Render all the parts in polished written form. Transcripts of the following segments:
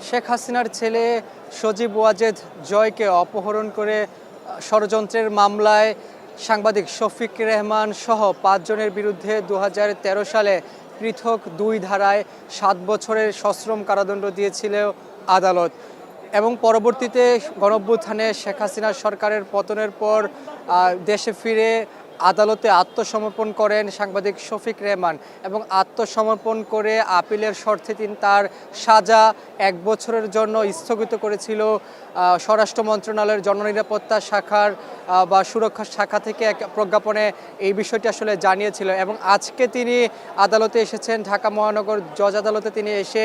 শেখ হাসিনার ছেলে সজীব ওয়াজেদ জয়কে অপহরণ করে ষড়যন্ত্রের মামলায় সাংবাদিক শফিক রেহমান সহ 5 জনের বিরুদ্ধে 2013 সালে পৃথক 2 ধারায় 7 বছরের সশ্রম কারাদণ্ড দিয়েছিল আদালত। এবং পরবর্তীতে গণঅভ্যুত্থানে শেখ হাসিনা সরকারের পতনের পর দেশে ফিরে আদালতে আত্মসমর্পণ করেন সাংবাদিক শফিক রেহমান এবং আত্মসমর্পণ করে আপিলের শর্তে তিনি তার সাজা 1 বছরের জন্য স্থগিত করেছিল স্বরাষ্ট্র মন্ত্রণালয়ের জননিরাপত্তা শাখার বা সুরক্ষা শাখা থেকে এক প্রজ্ঞাপনে এই বিষয়টি আসলে জানিয়েছিল। এবং আজকে তিনি আদালতে এসেছেন, ঢাকা মহানগর জজ আদালতে তিনি এসে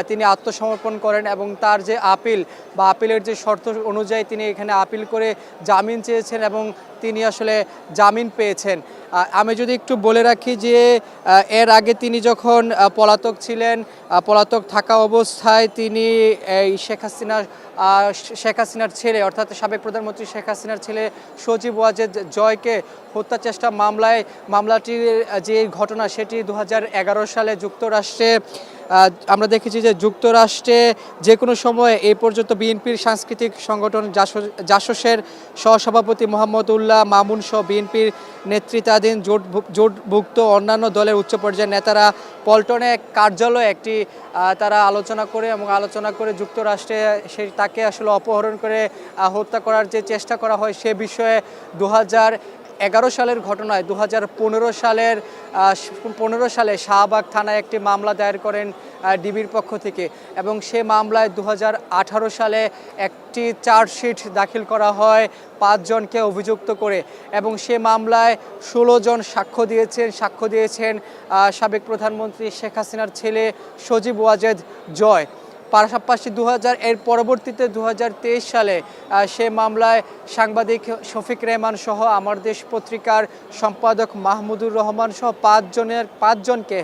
তিনি আত্মসমর্পণ করেন এবং তার যে আপিল বা আপিলের যে শর্ত অনুযায়ী তিনি এখানে আপিল করে জামিন চেয়েছেন এবং তিনি আসলে জামিন পেয়েছেন। আমি যদি একটু বলে রাখি যে এর আগে তিনি যখন পলাতক ছিলেন, পলাতক থাকা অবস্থায় তিনি এই শেখ হাসিনার ছেলে অর্থাৎ সাবেক প্রধানমন্ত্রী শেখ হাসিনার ছেলে সজীব ওয়াজেদ জয়কে হত্যা চেষ্টা মামলাটির যে ঘটনা সেটি 2011 সালে যুক্তরাষ্ট্রে আমরা দেখেছি যে যুক্তরাষ্ট্রে যে কোনো সময়ে এই পর্যন্ত বিএনপির সাংস্কৃতিক সংগঠন জাসসের সহসভাপতি মোহাম্মদুল্লাহ মামুন সহ বিএনপির নেতৃত্বাধীন জোটভুক্ত অন্যান্য দলের উচ্চ পর্যায়ের নেতারা পল্টনে কার্যালয়ে একটি তারা আলোচনা করে যুক্তরাষ্ট্রে তাকে আসলে অপহরণ করে হত্যা করার যে চেষ্টা করা হয় সে বিষয়ে 2011 সালের ঘটনায় 2015 সালে শাহবাগ থানায় একটি মামলা দায়ের করেন ডিবির পক্ষ থেকে এবং সে মামলায় 2018 সালে একটি চার্জশিট দাখিল করা হয় 5 জনকে অভিযুক্ত করে এবং সে মামলায় 16 জন সাক্ষ্য দিয়েছেন সাবেক প্রধানমন্ত্রী শেখ হাসিনার ছেলে সজীব ওয়াজেদ জয়। পাশাপাশি এর পরবর্তীতে 2023 সালে সে মামলায় সাংবাদিক শফিক রেহমান সহ আমার দেশ পত্রিকার সম্পাদক মাহমুদুর রহমান সহ 5 জনকে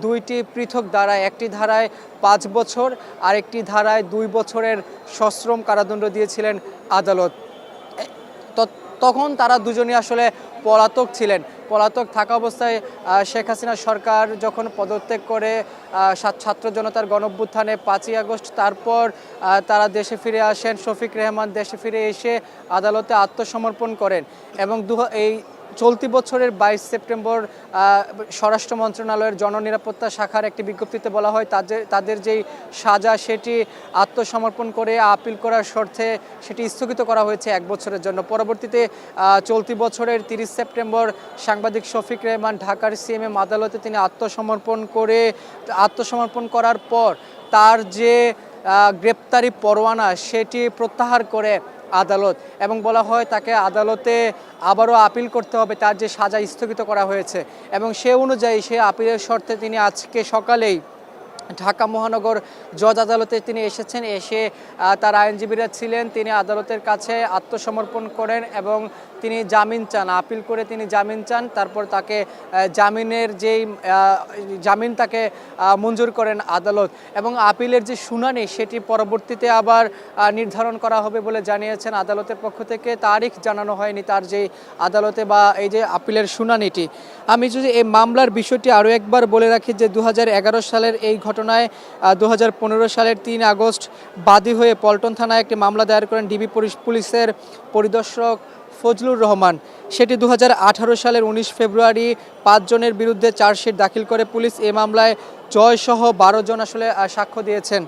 2টি পৃথক ধারায়, একটি ধারায় 5 বছর আর একটি ধারায় 2 বছরের সশ্রম কারাদণ্ড দিয়েছিলেন আদালত। তখন তারা দুজনই আসলে পলাতক ছিলেন। পলাতক থাকা অবস্থায় শেখ হাসিনা সরকার যখন পদত্যাগ করে ছাত্র জনতার গণঅভ্যুত্থানে 5ই আগস্ট তারপর তারা দেশে ফিরে আসেন। শফিক রেহমান দেশে ফিরে এসে আদালতে আত্মসমর্পণ করেন এবং এই চলতি বছরের 22 সেপ্টেম্বর স্বরাষ্ট্র মন্ত্রণালয়ের জননিরাপত্তা শাখার একটি বিজ্ঞপ্তিতে বলা হয় তাদের যেই সাজা সেটি আত্মসমর্পণ করে আপিল করার শর্তে সেটি স্থগিত করা হয়েছে 1 বছরের জন্য। পরবর্তীতে চলতি বছরের 30 সেপ্টেম্বর সাংবাদিক শফিক রেহমান ঢাকার সিএমএম আদালতে তিনি আত্মসমর্পণ করার পর তার যে গ্রেপ্তারি পরোয়ানা সেটি প্রত্যাহার করে আদালত এবং বলা হয় তাকে আদালতে আবারও আপিল করতে হবে, তার যে সাজা স্থগিত করা হয়েছে এবং সে অনুযায়ী সে আপিলের শর্তে তিনি আজকে সকালেই ঢাকা মহানগর জজ আদালতে তিনি এসেছেন। এসে তার আইনজীবীরা ছিলেন, তিনি আদালতের কাছে আত্মসমর্পণ করেন এবং তিনি জামিন চান, আপিল করে তিনি জামিন চান। তারপর তাকে জামিন তাকে মঞ্জুর করেন আদালত এবং আপিলের যে শুনানি সেটি পরবর্তীতে আবার নির্ধারণ করা হবে বলে জানিয়েছেন আদালতের পক্ষ থেকে। তারিখ জানানো হয়নি তার যে আদালতে বা এই যে আপিলের শুনানিটি। আমি যদি এই মামলার বিষয়টি আরও একবার বলে রাখি যে 2011 সালের এই ঘটনায় 2015 সালের 3 আগস্ট বাদী হয়ে পল্টন থানায় একটি মামলা দায়ের করেন ডিবি পুলিশের পরিদর্শক ফজলুর রহমান। সেটি 2018 সালের 19 ফেব্রুয়ারি 5 জনের বিরুদ্ধে চার্জশিট দাখিল করে পুলিশ। এই মামলায় জয়সহ 12 জন আসলে সাক্ষ্য দিয়েছেন।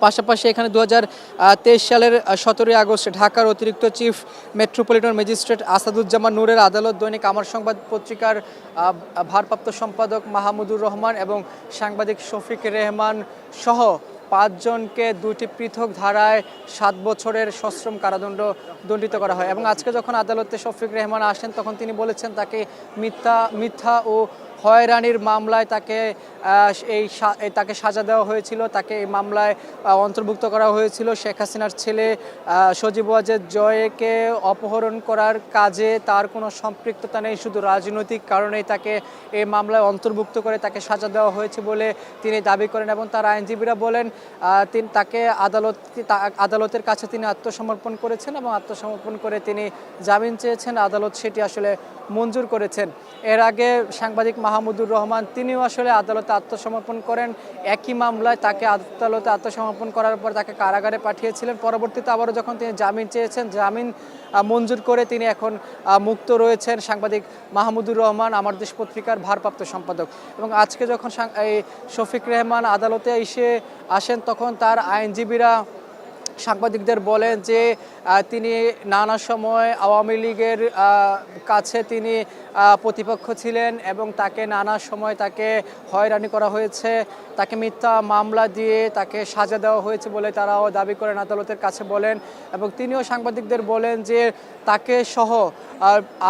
পাশাপাশি এখানে 2023 সালের 17 আগস্ট ঢাকার অতিরিক্ত চিফ মেট্রোপলিটন ম্যাজিস্ট্রেট আসাদুজ্জামান নূরের আদালত দৈনিক আমার সংবাদ পত্রিকার ভারপ্রাপ্ত সম্পাদক মাহমুদুর রহমান এবং সাংবাদিক শফিক রেহমান সহ 5 জনকে 2টি পৃথক ধারায় 7 বছরের সশ্রম কারাদণ্ড দণ্ডিত করা হয় এবং আজকে যখন আদালতে শফিক রেহমান আসেন তখন তিনি বলেছেন তাকে মিথ্যা ও হয়রানির মামলায় তাকে সাজা দেওয়া হয়েছিল, তাকে এই মামলায় অন্তর্ভুক্ত করা হয়েছিল। শেখ হাসিনার ছেলে সজীব ওয়াজেদ জয়কে অপহরণ করার কাজে তার কোনো সম্পৃক্ততা নেই, শুধু রাজনৈতিক কারণেই তাকে এই মামলায় অন্তর্ভুক্ত করে তাকে সাজা দেওয়া হয়েছে বলে তিনি দাবি করেন এবং তার আইনজীবীরা বলেন তাকে আদালতের কাছে তিনি আত্মসমর্পণ করেছেন এবং আত্মসমর্পণ করে তিনি জামিন চেয়েছেন। আদালত সেটি আসলে মঞ্জুর করেছেন। এর আগে সাংবাদিক মাহমুদুর রহমান, তিনিও আসলে আদালতে আত্মসমর্পণ করেন। একই মামলায় তাকে আদালতে আত্মসমর্পণ করার পর তাকে কারাগারে পাঠিয়েছিলেন। পরবর্তীতে আবারও যখন তিনি জামিন চেয়েছেন, জামিন মঞ্জুর করে তিনি এখন মুক্ত রয়েছেন। সাংবাদিক মাহমুদুর রহমান আমার দেশ পত্রিকার ভারপ্রাপ্ত সম্পাদক। এবং আজকে যখন এই শফিক রেহমান আদালতে আসেন, তখন তার আইনজীবীরা সাংবাদিকদের বলেন যে তিনি নানা সময় আওয়ামী লীগের কাছে তিনি প্রতিপক্ষ ছিলেন এবং তাকে নানা সময় তাকে হয়রানি করা হয়েছে, তাকে মিথ্যা মামলা দিয়ে তাকে সাজা দেওয়া হয়েছে বলে তারাও দাবি করেন, আদালতের কাছে বলেন। এবং তিনিও সাংবাদিকদের বলেন যে তাকে সহ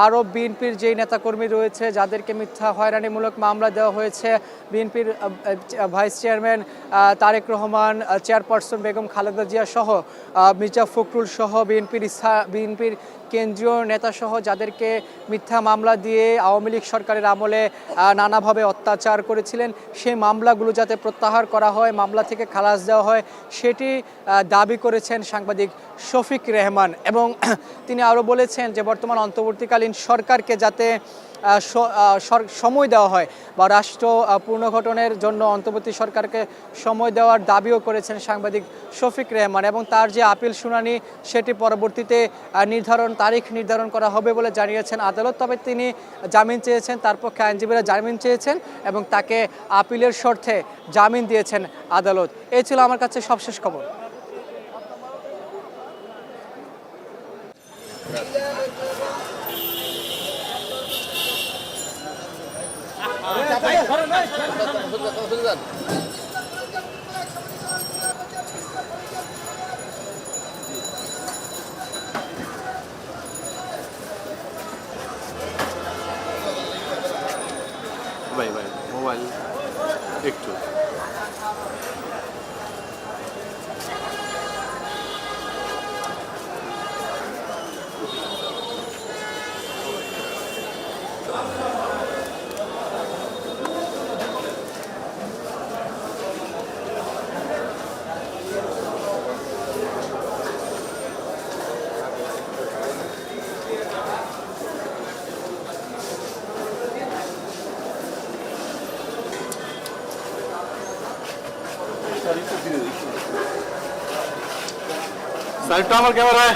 আরও বিএনপির যেই নেতাকর্মী রয়েছে যাদেরকে মিথ্যা হয়রানিমূলক মামলা দেওয়া হয়েছে, বিএনপির vice chairman Tarique Rahman, chairperson Begum Khaleda Zia সহ মির্জা ফখরুল সহ বিএনপির কেন্দ্রীয় নেতাসহ যাদেরকে মিথ্যা মামলা দিয়ে আওয়ামী লীগ সরকারের আমলে নানাভাবে অত্যাচার করেছিলেন, সেই মামলাগুলো যাতে প্রত্যাহার করা হয়, মামলা থেকে খালাস দেওয়া হয়, সেটি দাবি করেছেন সাংবাদিক শফিক রেহমান। এবং তিনি আরও বলেছেন যে বর্তমান অন্তর্বর্তীকালীন সরকারকে যাতে সময় দেওয়া হয় বা রাষ্ট্র পুনর্গঠনের জন্য অন্তর্বর্তী সরকারকে সময় দেওয়ার দাবিও করেছেন সাংবাদিক শফিক রেহমান। এবং তার যে আপিল শুনানি সেটি পরবর্তীতে তারিখ নির্ধারণ করা হবে বলে জানিয়েছেন আদালত। তবে তিনি জামিন চেয়েছেন, তার পক্ষে আইনজীবীরা জামিন চেয়েছেন এবং তাকে আপিলের শর্তে জামিন দিয়েছেন আদালত। এই ছিল আমার কাছে সবশেষ খবর। ভাই মোবাইল একটু স্যার, একটু আমার ক্যামেরায়